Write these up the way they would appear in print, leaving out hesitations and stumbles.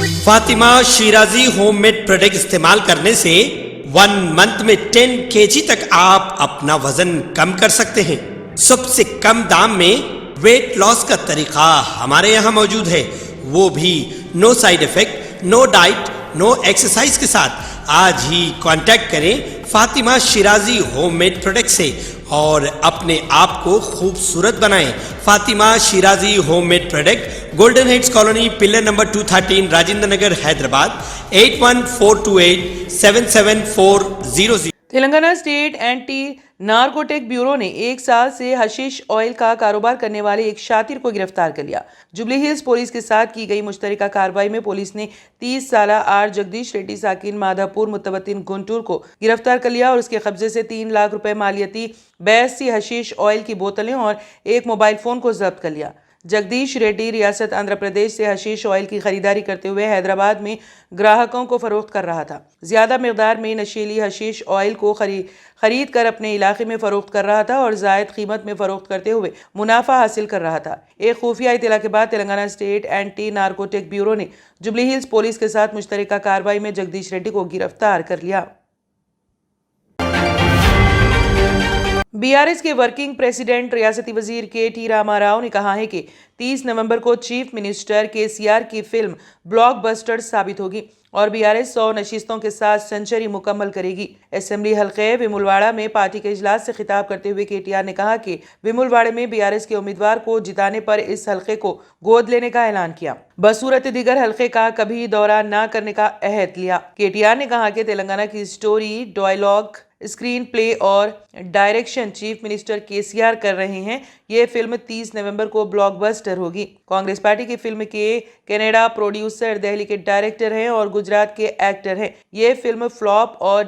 Fatima Shirazi home made product استعمال کرنے سے 1 منتھ میں 10 kg تک آپ اپنا وزن کم کر سکتے ہیں۔ سب سے کم دام میں ویٹ لاس کا طریقہ ہمارے یہاں موجود ہے، وہ بھی no side effect, no diet, no exercise کے ساتھ۔ آج ہی کانٹیکٹ کریں Fatima Shirazi home made product سے اور اپنے آپ کو خوبصورت بنائیں۔ Fatima Shirazi home made product, golden heights colony, pillar number 213، Rajendra Nagar, Hyderabad, 8142877400۔ Telangana state anti narcotic bureau نے 1 سال سے حشیش آئل کا کاروبار کرنے والے ایک شاطر کو گرفتار کر لیا۔ جوبلی ہلز پولیس کے ساتھ کی گئی مشترکہ کارروائی میں پولیس نے 30 سالہ آر جگدیش ریڈی ساکن مادھا پور متوطن گنٹور کو گرفتار کر لیا اور اس کے قبضے سے 3 لاکھ روپے مالیتی 82 حشیش آئل کی بوتلیں اور ایک موبائل فون کو ضبط کر لیا۔ جگدیش ریڈی ریاست آندھرا پردیش سے حشیش آئل کی خریداری کرتے ہوئے حیدرآباد میں گراہکوں کو فروخت کر رہا تھا۔ زیادہ مقدار میں نشیلی حشیش آئل کو خرید کر اپنے علاقے میں فروخت کر رہا تھا اور زائد قیمت میں فروخت کرتے ہوئے منافع حاصل کر رہا تھا۔ ایک خفیہ اطلاع کے بعد Telangana state anti narcotic bureau نے جوبلی ہلز پولیس کے ساتھ مشترکہ کارروائی میں جگدیش ریڈی کو گرفتار کر لیا۔ بی آر ایس کے ورکنگ پریزیڈنٹ ریاستی وزیر کے ٹی راما راؤ نے کہا ہے کہ 30 نومبر کو چیف منسٹر کے سی آر کی فلم بلاک بسٹر ثابت ہوگی اور بی آر ایس 100 نشستوں کے ساتھ سنچری مکمل کرے گی۔ اسمبلی حلقے ویمولواڑہ میں پارٹی کے اجلاس سے خطاب کرتے ہوئے کے ٹی آر نے کہا کہ ویمولواڑہ میں بی آر ایس کے امیدوار کو جتانے پر اس حلقے کو گود لینے کا اعلان کیا، بصورت دیگر حلقے کا کبھی دورہ نہ کرنے کا عہد لیا۔ کے ٹی آر نے کہا کہ تلنگانہ کی سٹوری، ڈائیلاگ، اسکرین پلے اور ڈائریکشن چیف منسٹر کے سی آر کر رہے ہیں۔ یہ فلم 30 نومبر کو بلاک بسٹر ہوگی۔ کانگریس پارٹی کی فلم کے کینیڈا پروڈیوسر دہلی کے ڈائریکٹر ہیں اور گجرات کے ایکٹر ہیں۔ یہ فلم فلاپ اور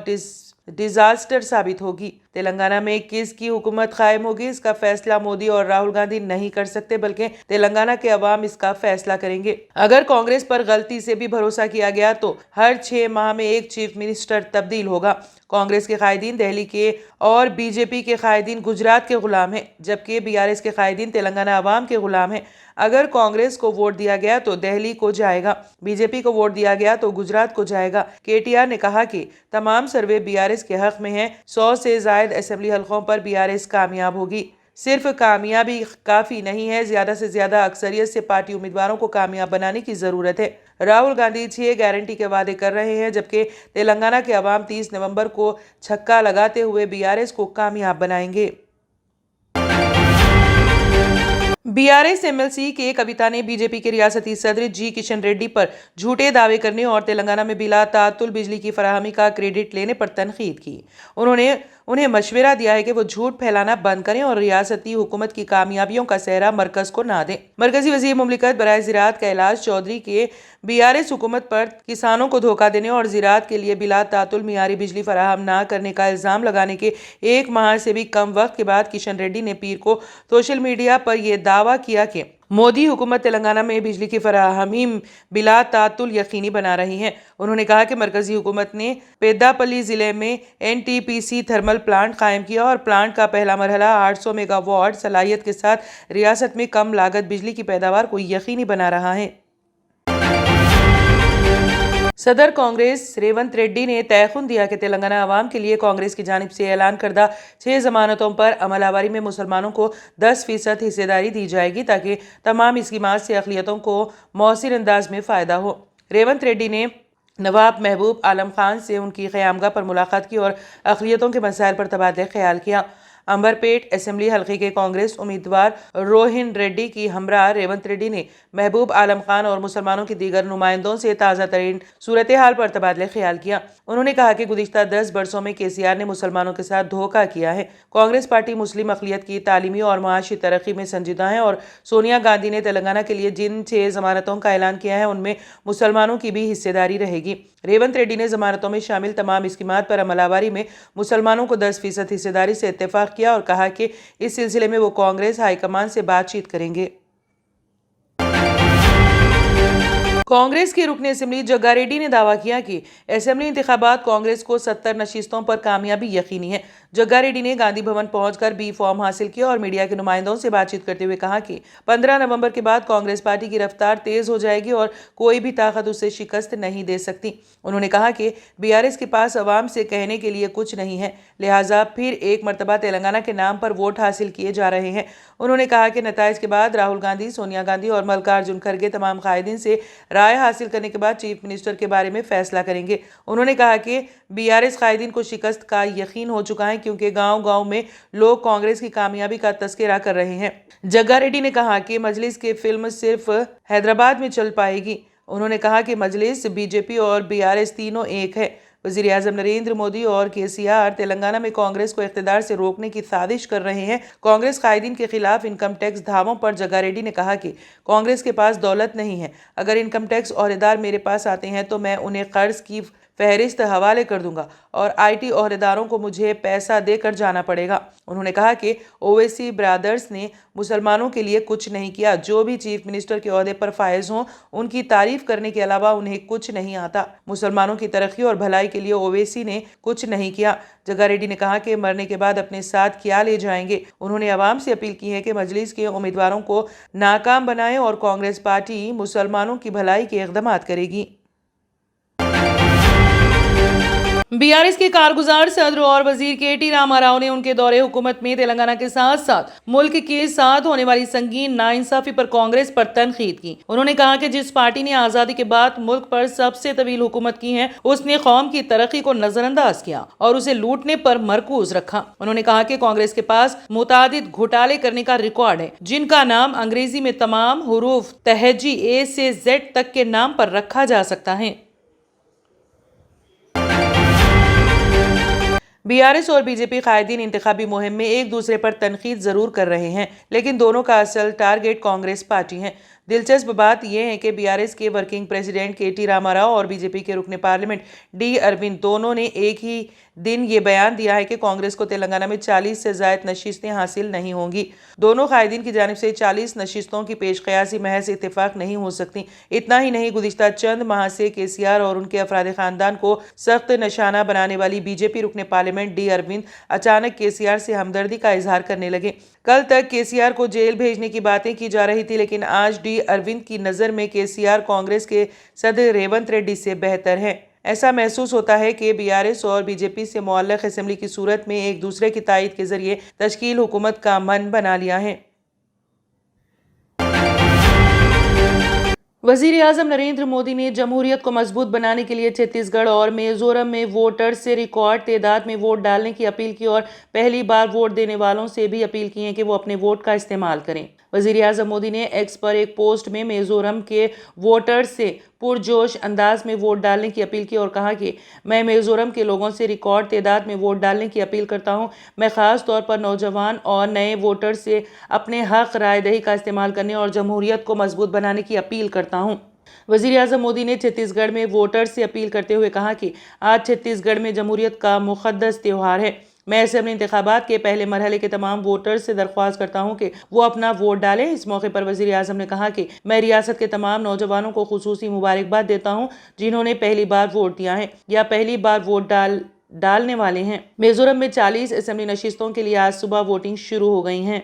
ڈیزاسٹر ثابت ہوگی۔ تلنگانہ میں کس کی حکومت قائم ہوگی، اس کا فیصلہ مودی اور راہل گاندھی نہیں کر سکتے، بلکہ تلنگانہ کے عوام اس کا فیصلہ کریں گے۔ اگر کانگریس پر غلطی سے بھی بھروسہ کیا گیا تو ہر 6 ماہ میں ایک چیف منسٹر تبدیل ہوگا۔ کانگریس کے قائدین دہلی کے اور بی جے پی کے قائدین گجرات کے غلام ہیں، جبکہ بی آر ایس کے قائدین تلنگانہ عوام کے غلام ہیں۔ اگر کانگریس کو ووٹ دیا گیا تو دہلی کو جائے گا، بی جے پی کو ووٹ دیا گیا تو گجرات کو جائے گا۔ کے ٹی آر نے کہا کہ تمام سروے بی آر ایس کے حق میں ہیں۔ 100 سے زائد اسمبلی حلقوں پر بی آر ایس کامیاب ہوگی۔ صرف کامیابی کافی نہیں ہے، زیادہ سے زیادہ اکثریت سے پارٹی امیدواروں کو کامیاب بنانے کی ضرورت ہے۔ راہل گاندھی 6 گارنٹی کے وعدے کر رہے ہیں، جبکہ تلنگانہ کے عوام 30 نومبر کو چھکا لگاتے ہوئے بی آر ایس کو کامیاب بنائیں گے۔ B R S M L C کے کویتا نے بی جے پی کے ریاستی صدر جی کشن ریڈی پر جھوٹے دعوے کرنے اور تلنگانہ میں بلا تعطل بجلی کی فراہمی کا کریڈٹ لینے پر تنقید کی۔ انہوں نے انہیں مشورہ دیا ہے کہ وہ جھوٹ پھیلانا بند کریں اور ریاستی حکومت کی کامیابیوں کا سہرا مرکز کو نہ دیں۔ مرکزی وزیر مملکت برائے زراعت کیلاش چودھری کے بی آر ایس حکومت پر کسانوں کو دھوکہ دینے اور زراعت کے لیے بلا تعطل معیاری بجلی فراہم نہ کرنے کا الزام لگانے کے 1 ماہ سے بھی کم وقت کے بعد کشن ریڈی نے پیر کو سوشل میڈیا پر یہ دعویٰ کیا کہ مودی حکومت تلنگانہ میں بجلی کی فراہمی بلا تعطل یقینی بنا رہی ہے۔ انہوں نے کہا کہ مرکزی حکومت نے پیداپلی ضلع میں این ٹی پی سی تھرمل پلانٹ قائم کیا اور پلانٹ کا پہلا مرحلہ 800 میگا واٹ صلاحیت کے ساتھ ریاست میں کم لاگت بجلی کی پیداوار کو یقینی بنا رہا ہے۔ صدر کانگریس ریونت ریڈی نے تیقن دیا کہ تلنگانہ عوام کے لیے کانگریس کی جانب سے اعلان کردہ 6 ضمانتوں پر عمل آوری میں مسلمانوں کو 10% حصہ داری دی جائے گی تاکہ تمام اسکیمات سے اقلیتوں کو مؤثر انداز میں فائدہ ہو۔ ریونت ریڈی نے نواب محبوب عالم خان سے ان کی قیامگاہ پر ملاقات کی اور اقلیتوں کے مسائل پر تبادلہ خیال کیا۔ امبرپیٹ اسمبلی حلقے کے کانگریس امیدوار روہن ریڈی کی ہمراہ ریونت ریڈی نے محبوب عالم خان اور مسلمانوں کے دیگر نمائندوں سے تازہ ترین صورتحال پر تبادلہ خیال کیا۔ انہوں نے کہا کہ گزشتہ 10 برسوں میں کے سی آر نے مسلمانوں کے ساتھ دھوکہ کیا ہے۔ کانگریس پارٹی مسلم اقلیت کی تعلیمی اور معاشی ترقی میں سنجیدہ ہے اور سونیا گاندھی نے تلنگانہ کے لیے جن 6 ضمانتوں کا اعلان کیا ہے ان میں مسلمانوں کی بھی حصہ داری رہے گی۔ ریونت ریڈی نے ضمانتوں میں شامل تمام اسکیمات پر عمل آوری میں مسلمانوں کو 10% حصہ داری سے اتفاق کیا اور کہا کہ اس سلسلے میں وہ کانگریس ہائی کمان سے بات چیت کریں گے۔ کانگریس کے رکن اسمبلی جگا ریڈی نے دعویٰ کیا کہ اسمبلی انتخابات کانگریس کو 70 نشستوں پر کامیابی یقینی ہے۔ जग्गा रेड्डी ने गांधी भवन पहुंचकर बी फॉर्म हासिल किया और मीडिया के नुमाइंदों से बातचीत करते हुए कहा कि 15 नवंबर के बाद कांग्रेस पार्टी की रफ्तार तेज हो जाएगी और कोई भी ताकत उसे शिकस्त नहीं दे सकती। उन्होंने कहा कि बीआरएस के पास अवाम से कहने के लिए कुछ नहीं है, लिहाजा फिर एक मर्तबा तेलंगाना के नाम पर वोट हासिल किए जा रहे हैं। उन्होंने कहा कि नताइज के बाद राहुल गांधी, सोनिया गांधी और मल्लिकार्जुन खड़गे तमाम कायदीन से राय हासिल करने के बाद चीफ मिनिस्टर के बारे में फैसला करेंगे। उन्होंने कहा कि बीआरएस कायदीन को शिकस्त का यकीन हो चुका है क्योंकि गांव-गांव में लोग कांग्रेस की कामयाबी का तस्करा कर रहे हैं। जग्गा रेड्डी ने कहा कि मजलिस की फिल्म सिर्फ हैदराबाद में चल पाएगी। उन्होंने कहा कि मजलिस, बीजेपी और बीआरएस तीनों एक है। वज़ीर आज़म नरेंद्र मोदी और केसीआर तेलंगाना में कांग्रेस को इख्तिदार से रोकने की साजिश कर रहे हैं। कांग्रेस कायदीन के खिलाफ इनकम टैक्स धावों पर जग्गा रेड्डी ने कहा कि कांग्रेस के पास दौलत नहीं है। अगर इनकम टैक्स ओहदेदार मेरे पास आते हैं तो मैं उन्हें कर्ज की फहरिस्त हवाले कर दूंगा और आईटी ओहदेदारों को मुझे पैसा देकर जाना पड़ेगा। उन्होंने कहा कि ओवैसी ब्रदर्स ने मुसलमानों के लिए कुछ नहीं किया। जो भी चीफ मिनिस्टर के ओहदे पर फायज हों, उनकी तारीफ करने के अलावा उन्हें कुछ नहीं आता। मुसलमानों की तरक्की और भलाई के लिए ओवैसी ने कुछ नहीं किया। जग्गा रेड्डी ने कहा कि मरने के बाद अपने साथ क्या ले जाएंगे। उन्होंने अवाम से अपील की है कि मजलिस के उम्मीदवारों को नाकाम बनाएं और कांग्रेस पार्टी मुसलमानों की भलाई के इक़दाम करेगी। बीआरएस के कारगुजार सदर और वजीर के.टी. रामा राव ने उनके दौरे हुकूमत में तेलंगाना के साथ साथ मुल्क के साथ होने वाली संगीन नाइंसाफी पर कांग्रेस पर तनकीद की। उन्होंने कहा कि जिस पार्टी ने आजादी के बाद मुल्क पर सबसे तवील हुकूमत की है, उसने कौम की तरक्की को नजरअंदाज किया और उसे लूटने पर मरकूज रखा। उन्होंने कहा कि कांग्रेस के पास मुतादिद घोटाले करने का रिकॉर्ड है, जिनका नाम अंग्रेजी में तमाम हुरूफ तहजी ए से जेड तक के नाम पर रखा जा सकता है। बीआरएस और बीजेपी कायदीन इंतखाबी मुहिम में एक दूसरे पर तनकीद जरूर कर रहे हैं, लेकिन दोनों का असल टारगेट कांग्रेस पार्टी है। दिलचस्प बात यह है कि बीआरएस के working president K.T.. Rama Rao और बीजेपी के रुकने पार्लियामेंट डी. अरविंद दोनों ने एक ही दिन ये बयान दिया है कि कांग्रेस को तेलंगाना में 40 से ज़ायद नशिस्तें हासिल नहीं होंगी। दोनों कायदीन की जानिब से 40 नशिस्तों की पेशकयासी महज इत्तेफाक नहीं हो सकती। इतना ही नहीं, गुज़िश्ता चंद माह से केसीआर और उनके अफराद खानदान को सख्त निशाना बनाने वाली बीजेपी रुकने पार्लियामेंट डी. अरविंद अचानक केसीआर से हमदर्दी का इजहार करने लगे। कल तक केसीआर को जेल भेजने की बातें की जा रही थी, लेकिन आज डी. अरविंद की नज़र में केसीआर कांग्रेस के सदर रेवंत रेड्डी से बेहतर है। ऐसा महसूस होता है कि बीआरएस और बीजेपी से मुअल्लक़ असेंबली की सूरत में एक दूसरे की तायद के जरिए तश्कील हुकूमत का मन बना लिया है। वज़ीर आज़म नरेंद्र मोदी ने जमहूरियत को मजबूत बनाने के लिए छत्तीसगढ़ और मिजोरम में वोटर्स से रिकॉर्ड तादाद में वोट डालने की अपील की और पहली बार वोट देने वालों से भी अपील की है कि वो अपने वोट का इस्तेमाल करें। वज़ीर आज़म मोदी ने एक्स पर एक पोस्ट में मिजोरम के वोटर्स से पुरजोश अंदाज में वोट डालने की अपील की और कहा कि मैं मिजोरम के लोगों से रिकॉर्ड तादाद में वोट डालने की अपील करता हूं। मैं ख़ास तौर पर नौजवान और नए वोटर्स से अपने हक़ राय दही का इस्तेमाल करने और जमहूरियत को मजबूत बनाने की अपील करता हूं। वज़ीर आज़म मोदी ने छत्तीसगढ़ में वोटर्स से अपील करते हुए कहा कि आज छत्तीसगढ़ में जमहूरियत का मुक़द्दस त्यौहार है। मैं असेंबली इंतखाबात के पहले मरहले के तमाम वोटर्स से दरख्वास्त करता हूं कि वो अपना वोट डालें। इस मौके पर वज़ीर आज़म ने कहा कि मैं रियासत के तमाम नौजवानों को खुसूसी मुबारकबाद देता हूं जिन्होंने पहली बार वोट दिया है या पहली बार वोट डालने वाले हैं। मिजोरम में 40 असेंबली नशिस्तों के लिए आज सुबह वोटिंग शुरू हो गई हैं।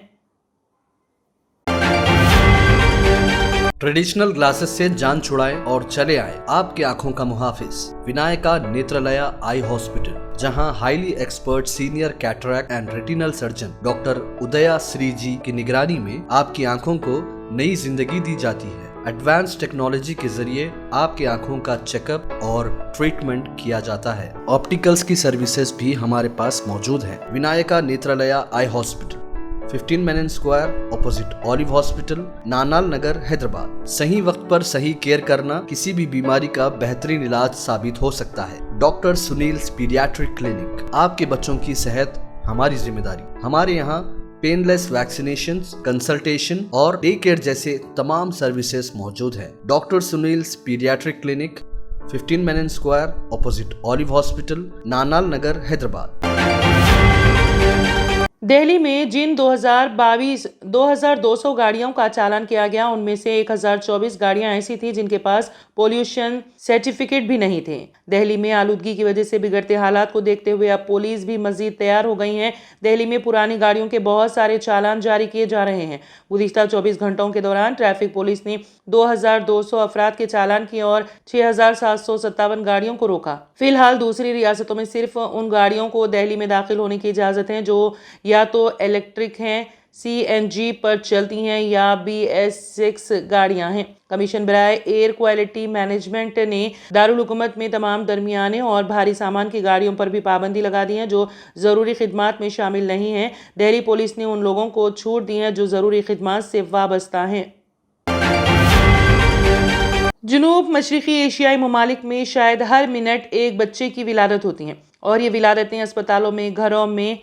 ट्रेडिशनल ग्लासेस से जान छुड़ाएं और चले आए आपकी आंखों का मुहाफिज विनायका नेत्रालया आई हॉस्पिटल, जहां highly expert senior cataract and retinal surgeon doctor उदया श्री जी की निगरानी में आपकी आंखों को नई जिंदगी दी जाती है। एडवांस टेक्नोलॉजी के जरिए आपकी आंखों का चेकअप और ट्रीटमेंट किया जाता है। ऑप्टिकल्स की सर्विसेज भी हमारे पास मौजूद है। Vinayaka Netralaya eye hospital, 15 Menon square, opposite Olive hospital, Nanal Nagar, Hyderabad. सही वक्त पर सही केयर करना किसी भी बीमारी का बेहतरीन इलाज साबित हो सकता है। डॉक्टर सुनील पीडियाट्रिक क्लिनिक, आपके बच्चों की सेहत हमारी जिम्मेदारी। हमारे यहाँ पेनलेस वैक्सीनेशन, कंसल्टेशन और डे केयर जैसे तमाम सर्विसेज मौजूद है। Doctor Sunil paediatric clinic, 15 Menon square, opposite Olive hospital, Nanal Nagar, Hyderabad. Delhi में जिन 2200 गाड़ियों का चालान किया गया उनमें से 1024 गाड़ियां ऐसी थी जिनके पास पोल्यूशन सर्टिफिकेट भी नहीं थे। दिल्ली में आलूदगी की वजह से बिगड़ते हालात को देखते हुए अब पुलिस भी मजीद तैयार हो गई है। दिल्ली में पुरानी गाड़ियों के बहुत सारे चालान जारी किए जा रहे हैं। गुज़िश्ता 24 घंटों के दौरान ट्रैफिक पुलिस ने 2200 अफराद के चालान किए और 6757 गाड़ियों को रोका। फिलहाल दूसरी रियासतों में सिर्फ उन गाड़ियों को दिल्ली में दाखिल होने की इजाजत है जो या तो इलेक्ट्रिक हैं, CNG पर चलती हैं या BS6 गाड़ियां हैं। कमीशन बराए एयर क्वालिटी मैनेजमेंट ने दारुल हुकूमत में तमाम दरमियाने और भारी सामान की गाड़ियों पर भी पाबंदी लगा दी है जो ज़रूरी खिदमात में शामिल नहीं हैं। दिल्ली पुलिस ने उन लोगों को छूट दी है जो ज़रूरी खिदमात से वाबस्ता हैं। जनूब मशरक़ी एशियाई ममालिक में शायद हर मिनट एक बच्चे की विलादत होती हैं और ये विलादतें अस्पतालों में, घरों में,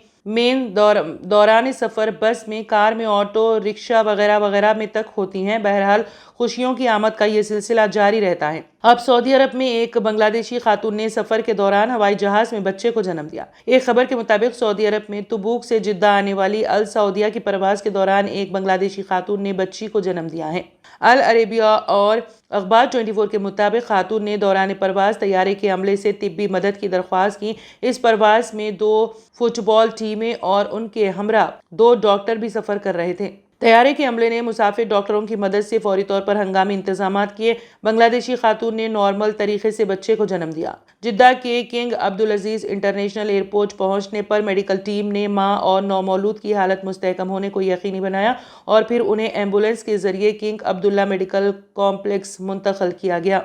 दौरान सफ़र, बस में, कार में, ऑटो रिक्शा वगैरह वगैरह में तक होती हैं। बहरहाल खुशियों की आमद का ये सिलसिला जारी रहता है। अब सऊदी अरब में एक बांग्लादेशी खातून ने सफ़र के दौरान हवाई जहाज़ में बच्चे को जन्म दिया। एक खबर के मुताबिक सऊदी अरब में तबूक से जिद्दा आने वाली अल सऊदिया की परवाज़ के दौरान एक बांग्लादेशी खातून ने बच्ची को जन्म दिया है। अल अरेबिया और अखबार 24 के मुताबिक खातून ने दौरान परवाज़ तैयारे के अमले से तिब्बी मदद की दरख्वास्त की। इस परवाज़ में 2 फुटबॉल टीमें और उनके हमरा 2 डॉक्टर भी सफ़र कर रहे थे। तैयारे के अमले ने मुसाफिर डॉक्टरों की मदद से फौरी तौर पर हंगामी इंतजामात किए। बांग्लादेशी खातून ने नॉर्मल तरीके से बच्चे को जन्म दिया। जिद्दा के किंग अब्दुल अजीज इंटरनेशनल एयरपोर्ट पहुंचने पर मेडिकल टीम ने मां और नौमौलूद की हालत मुस्तहकम होने को यकीनी बनाया और फिर उन्हें एम्बुलेंस के जरिए किंग अब्दुल्ला मेडिकल कॉम्प्लेक्स मुंतकिल किया गया।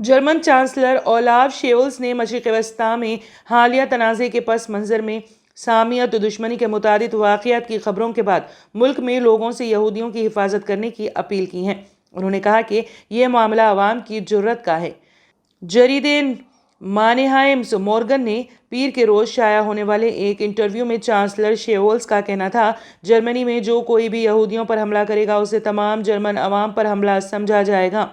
जर्मन चांसलर ओलाफ शोल्ज ने मशरिक़ वस्ता में हालिया तनाज़े के पस मंज़र में सामियत दुश्मनी के मुतादिद वाक़ियात की खबरों के बाद मुल्क में लोगों से यहूदियों की हिफाजत करने की अपील की है। उन्होंने कहा कि यह मामला अवाम की जुर्रत का है। जरीदे मानेहाइम्स मॉर्गन ने पीर के रोज़ शाया होने वाले एक इंटरव्यू में चांसलर शोल्ज का कहना था, जर्मनी में जो कोई भी यहूदियों पर हमला करेगा उसे तमाम जर्मन अवाम पर हमला समझा जाएगा।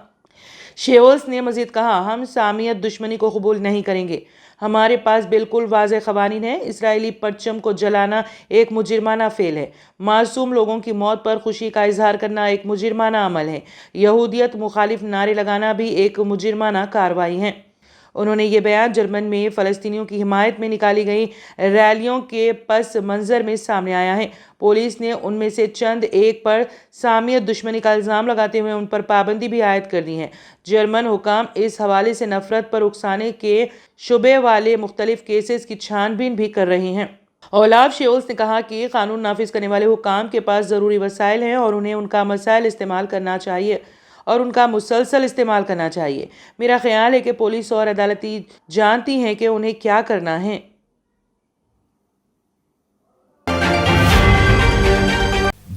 शोल्ज ने मजीद कहा, हम सामियत दुश्मनी को कबूल नहीं करेंगे। हमारे पास बिल्कुल वाज़ेह क़वानीन है। इसराइली परचम को जलाना एक मुजरिमाना फ़ेल है। मासूम लोगों की मौत पर खुशी का इजहार करना एक मुजरिमाना अमल है। यहूदियत मुखालिफ नारे लगाना भी एक मुजरिमाना कार्रवाई है। उन्होंने ये बयान जर्मन में फ़लस्तीनियों की हिमायत में निकाली गई रैलियों के पस मंज़र में सामने आया है। पुलिस ने उनमें से चंद एक पर सामियत दुश्मनी का इल्ज़ाम लगाते हुए उन पर पाबंदी भी आयद कर दी है। जर्मन हुकाम इस हवाले से नफ़रत पर उकसाने के शुबे वाले मुख्तलिफ केसेस की छानबीन भी कर रही हैं। ओलाफ शोल्ज ने कहा कि कानून नाफिज करने वाले हुकाम के पास ज़रूरी वसाइल हैं और उन्हें उनका मसाइल इस्तेमाल करना चाहिए और उनका मुसलसल इस्तेमाल करना चाहिए। मेरा ख्याल है कि पुलिस और अदालती जानती हैं कि उन्हें क्या करना है।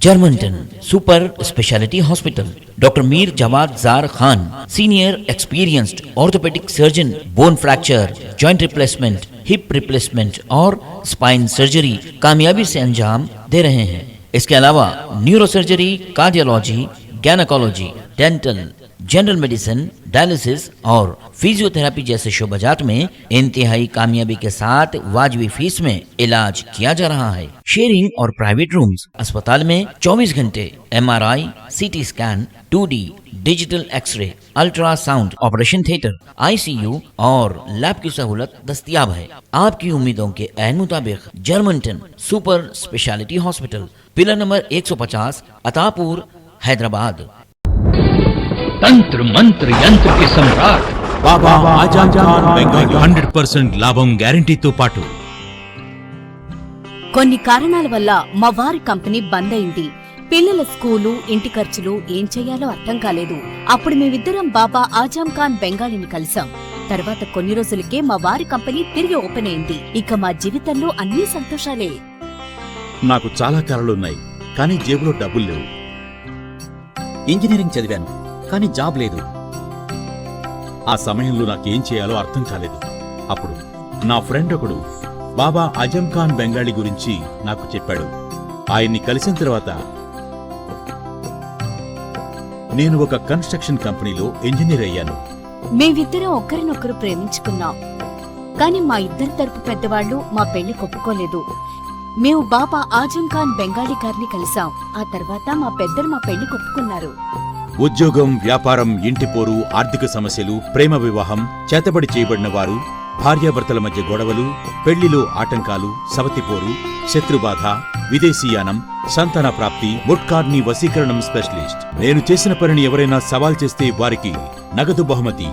Germanten super speciality hospital, doctor Mir Jawad Zar Khan, senior experienced orthopaedic surgeon, bone fracture, joint replacement, hip replacement और स्पाइन सर्जरी कामयाबी से अंजाम दे रहे हैं। इसके अलावा neuro surgery, cardiology, gynaecology, dental, general medicine, dialysis और फिजियोथेरेपी जैसे शोबाजात में इंतहाई कामयाबी के साथ वाजिबी फीस में इलाज किया जा रहा है। शेयरिंग और प्राइवेट रूम्स, अस्पताल में 24 घंटे MRI, CT scan, 2D digital x-ray, ultrasound, operation theatre, ICU और लैब की सहूलत दस्तयाब है। आपकी उम्मीदों के ऐन मुताबिक Germanten super speciality hospital, pillar number 150, Attapur, Hyderabad. तंत्र मंत्र यंत्र के सम्राट బాబా ఆజం ఖాన్ బెంగాలీ 100% లాభం గ్యారెంటీతో పాటు కొన్ని కారణాల వల్ల మా వారి కంపెనీ బంద్ అయింది. పిల్లల స్కూలు, ఇంటి ఖర్చులు ఏం చెయ్యాలో అర్థం కాలేదు. అప్పుడు మేమిద్దరం బాబా ఆజం ఖాన్ బెంగాలీని కలిసాం. తర్వాత కొన్ని రోజులకే మా వారి కంపెనీ తిరిగి ఓపెన్ అయింది. ఇక మా జీవితంలో అన్ని సంతోషాలే. నాకు చాలా కలలున్నాయి, కానీ జేబులో డబ్బులు లేవు. ఇంజనీరింగ్ చదివాను, కానీ జాబ్ లేదు. ఆ సమయంలో నాకేం చేయాలో అర్థం కాలేదు. అప్పుడు నా ఫ్రెండ్ ఒకడు బాబా ఆజం ఖాన్ బెంగాలీ గురించి నాకు చెప్పాడు. ఆయన్ని కలిసిన తర్వాత నేను ఒక కన్స్ట్రక్షన్ కంపెనీలో ఇంజనీర్ అయ్యాను. మేమిద్దరం ఒకరినొకరు ప్రేమించుకున్నాం. కానీ మా ఇద్దరి తరపు పెద్దవాళ్లు మా పెళ్లి ఒప్పుకోలేదు. మేము బాబా ఆజం ఖాన్ బెంగాలీ గారిని కలిసాం. ఆ తర్వాత మా పెద్దలు మా పెళ్లి ఒప్పుకున్నారు. ఉద్యోగం, వ్యాపారం, ఇంటి పోరు, ఆర్థిక సమస్యలు, ప్రేమ వివాహం, చేతబడి చేయబడిన వారు, భార్యాభర్తల మధ్య గొడవలు, పెళ్లిలో ఆటంకాలు, సవతిపోరు, శత్రుబాధ, విదేశీయానం, సంతాన ప్రాప్తి, ముట్కార్ని వశీకరణం స్పెషలిస్ట్. నేను చేసిన పనిని ఎవరైనా సవాల్ చేస్తే వారికి నగదు బహుమతి.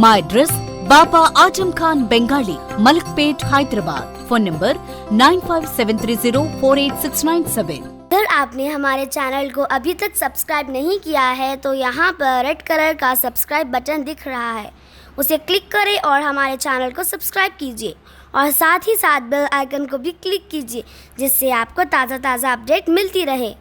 మా address Baba Azam Khan Bengali, Malakpet, Hyderabad. Phone number 9573048697। अगर आपने हमारे चैनल को अभी तक सब्सक्राइब नहीं किया है तो यहाँ पर रेड कलर का सब्सक्राइब बटन दिख रहा है, उसे क्लिक करें और हमारे चैनल को सब्सक्राइब कीजिए और साथ ही साथ बेल आइकन को भी क्लिक कीजिए, जिससे आपको ताज़ा अपडेट मिलती रहे।